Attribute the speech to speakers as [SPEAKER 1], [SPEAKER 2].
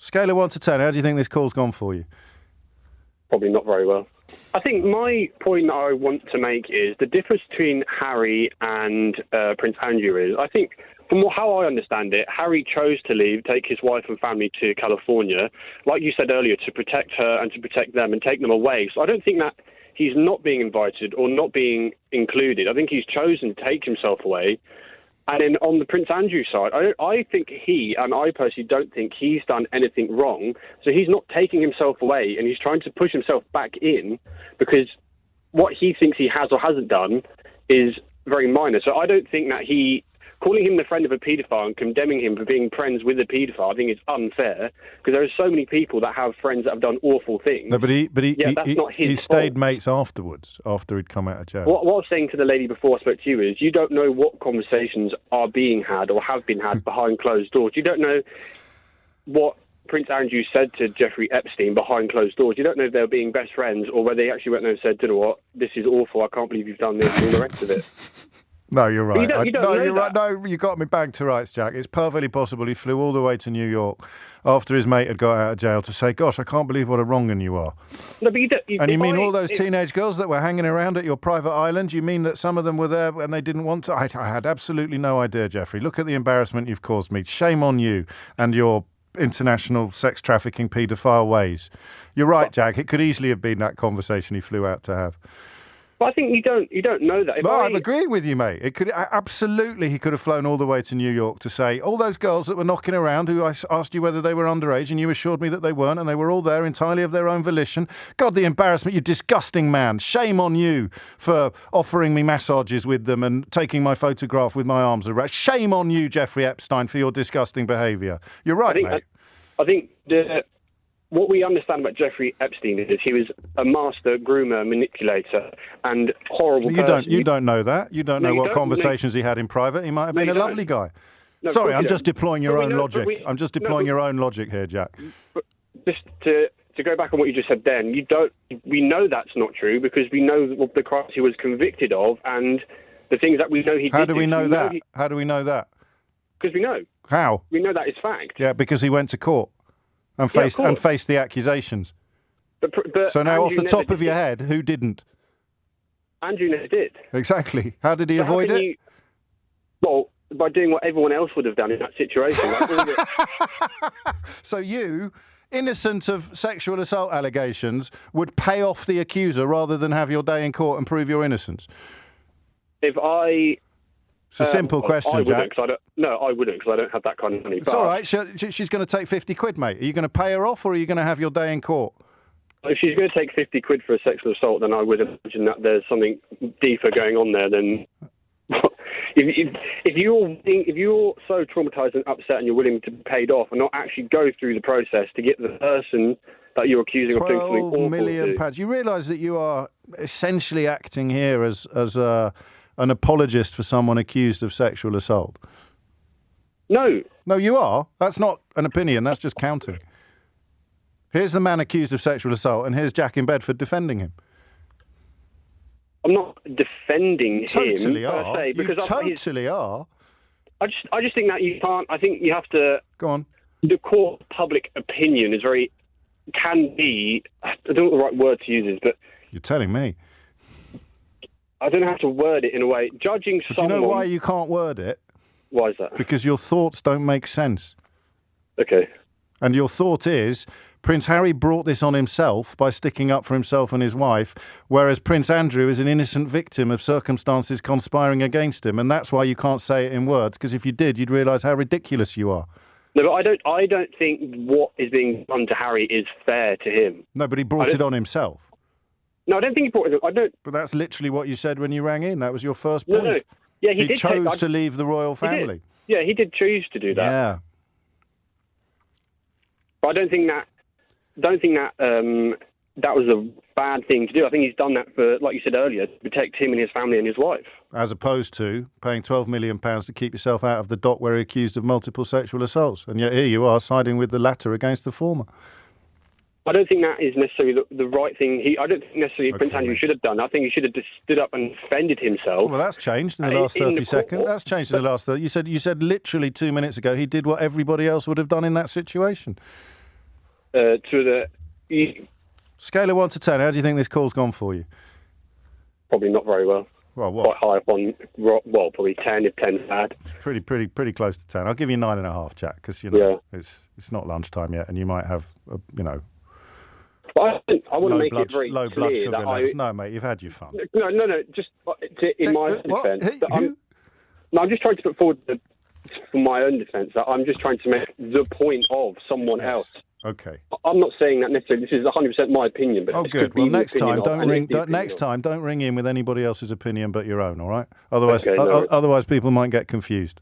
[SPEAKER 1] Scale of 1 to 10, how do you think this call's gone for you?
[SPEAKER 2] Probably not very well. I think my point I want to make is the difference between Harry and Prince Andrew is, I think, from how I understand it, Harry chose to leave, take his wife and family to California, like you said earlier, to protect her and to protect them and take them away. So I don't think that he's not being invited or not being included. I think he's chosen to take himself away. And then on the Prince Andrew side, I think and I personally don't think he's done anything wrong. So he's not taking himself away and he's trying to push himself back in because what he thinks he has or hasn't done is very minor. So I don't think that calling him the friend of a paedophile and condemning him for being friends with a paedophile, I think it's unfair because there are so many people that have friends that have done awful things.
[SPEAKER 1] No, but
[SPEAKER 2] that's not his
[SPEAKER 1] he stayed
[SPEAKER 2] fault.
[SPEAKER 1] Mates afterwards, after he'd come out of jail.
[SPEAKER 2] What I was saying to the lady before I spoke to you is you don't know what conversations are being had or have been had behind closed doors. You don't know what Prince Andrew said to Jeffrey Epstein behind closed doors. You don't know if they were being best friends or whether they actually went there and said, you know what, this is awful, I can't believe you've done this, and all the rest of it.
[SPEAKER 1] No, you're right.
[SPEAKER 2] You don't know
[SPEAKER 1] you're right.
[SPEAKER 2] that.
[SPEAKER 1] No, you got me back to rights, Jack. It's perfectly possible he flew all the way to New York after his mate had got out of jail to say, gosh, I can't believe what a wrong 'un you are.
[SPEAKER 2] No, but
[SPEAKER 1] you mean all those teenage girls that were hanging around at your private island? You mean that some of them were there and they didn't want to? I had absolutely no idea, Jeffrey. Look at the embarrassment you've caused me. Shame on you and your international sex trafficking paedophile ways. You're right, Jack. It could easily have been that conversation he flew out to have.
[SPEAKER 2] But I think you don't know that.
[SPEAKER 1] I'm agreeing with you, mate. He could have flown all the way to New York to say all those girls that were knocking around who I asked you whether they were underage and you assured me that they weren't and they were all there entirely of their own volition. God, the embarrassment, you disgusting man. Shame on you for offering me massages with them and taking my photograph with my arms around. Shame on you, Jeffrey Epstein, for your disgusting behaviour. You're right, mate.
[SPEAKER 2] I think what we understand about Jeffrey Epstein is he was a master groomer, manipulator, and horrible person.
[SPEAKER 1] You don't know that. You don't know what conversations he had in private. He might have been a lovely guy.
[SPEAKER 2] No,
[SPEAKER 1] sorry, I'm just deploying your own logic. I'm just deploying your own logic here, Jack.
[SPEAKER 2] But just to go back on what you just said then, we know that's not true because we know the crimes he was convicted of and the things that we know he did.
[SPEAKER 1] How do we know that? How do we know that?
[SPEAKER 2] Because we know.
[SPEAKER 1] How?
[SPEAKER 2] We know that is fact.
[SPEAKER 1] Yeah, because he went to court. And faced the accusations.
[SPEAKER 2] But
[SPEAKER 1] so now,
[SPEAKER 2] Andrew
[SPEAKER 1] off the top of your head, who didn't?
[SPEAKER 2] Andrew never did.
[SPEAKER 1] Exactly. How did he avoid it?
[SPEAKER 2] Well, by doing what everyone else would have done in that situation.
[SPEAKER 1] So you, innocent of sexual assault allegations, would pay off the accuser rather than have your day in court and prove your innocence?
[SPEAKER 2] If I...
[SPEAKER 1] It's a simple question, Jack.
[SPEAKER 2] I wouldn't because I don't have that kind of money.
[SPEAKER 1] It's all right. She's going to take 50 quid, mate. Are you going to pay her off or are you going to have your day in court?
[SPEAKER 2] If she's going to take 50 quid for a sexual assault, then I would imagine that there's something deeper going on there than... if you're so traumatised and upset and you're willing to be paid off and not actually go through the process to get the person that you're accusing of doing something awful... £12 million.
[SPEAKER 1] You realise that you are essentially acting here as an apologist for someone accused of sexual assault?
[SPEAKER 2] No.
[SPEAKER 1] No, you are. That's not an opinion. That's just counting. Here's the man accused of sexual assault, and here's Jack in Bedford defending him.
[SPEAKER 2] I'm not defending him
[SPEAKER 1] per
[SPEAKER 2] se.
[SPEAKER 1] Because you totally are.
[SPEAKER 2] I just think that you can't... I think you have to...
[SPEAKER 1] Go on.
[SPEAKER 2] The court public opinion is can be... I don't know what the right word to use is, but...
[SPEAKER 1] You're telling me.
[SPEAKER 2] I don't know how to word it in a way. Judging someone...
[SPEAKER 1] Do you know why you can't word it?
[SPEAKER 2] Why is that?
[SPEAKER 1] Because your thoughts don't make sense.
[SPEAKER 2] Okay.
[SPEAKER 1] And your thought is, Prince Harry brought this on himself by sticking up for himself and his wife, whereas Prince Andrew is an innocent victim of circumstances conspiring against him, and that's why you can't say it in words, because if you did, you'd realise how ridiculous you are.
[SPEAKER 2] No, but I don't think what is being done to Harry is fair to him.
[SPEAKER 1] No, but he brought it on himself.
[SPEAKER 2] No, I don't think he brought it. I don't.
[SPEAKER 1] But that's literally what you said when you rang in. That was your first point.
[SPEAKER 2] No. Yeah, he did
[SPEAKER 1] chose to leave the royal family.
[SPEAKER 2] Yeah, he did choose to do that.
[SPEAKER 1] Yeah.
[SPEAKER 2] But I don't think that that was a bad thing to do. I think he's done that for, like you said earlier, to protect him and his family and his wife.
[SPEAKER 1] As opposed to paying £12 million to keep yourself out of the dock where you're accused of multiple sexual assaults. And yet here you are siding with the latter against the former.
[SPEAKER 2] I don't think that is necessarily the right thing. I don't think necessarily Prince Andrew should have done. I think he should have just stood up and defended himself.
[SPEAKER 1] Well, that's changed in the last 30 seconds. That's changed in the last 30. You said literally 2 minutes ago he did what everybody else would have done in that situation. Scale of 1 to 10, how do you think this call's gone for you?
[SPEAKER 2] Probably not very well.
[SPEAKER 1] Well, what?
[SPEAKER 2] Quite high up on, well, probably 10 if 10's bad.
[SPEAKER 1] Pretty close to 10. I'll give you 9.5, Jack, because it's not lunchtime yet, and you might have
[SPEAKER 2] But I want to make it very
[SPEAKER 1] low blood
[SPEAKER 2] clear
[SPEAKER 1] sugar
[SPEAKER 2] that
[SPEAKER 1] levels. No, mate, you've had your fun.
[SPEAKER 2] No. Just in my own defence. I'm just trying to put forward for my own defence that I'm just trying to make the point of someone else.
[SPEAKER 1] Okay.
[SPEAKER 2] I'm not saying that necessarily. This is 100% my opinion. But this
[SPEAKER 1] good.
[SPEAKER 2] could be
[SPEAKER 1] Well,
[SPEAKER 2] the
[SPEAKER 1] next time,
[SPEAKER 2] opinion of-
[SPEAKER 1] don't ring in with anybody else's opinion but your own. All right. Otherwise,
[SPEAKER 2] Okay, no worries.
[SPEAKER 1] otherwise people might get confused.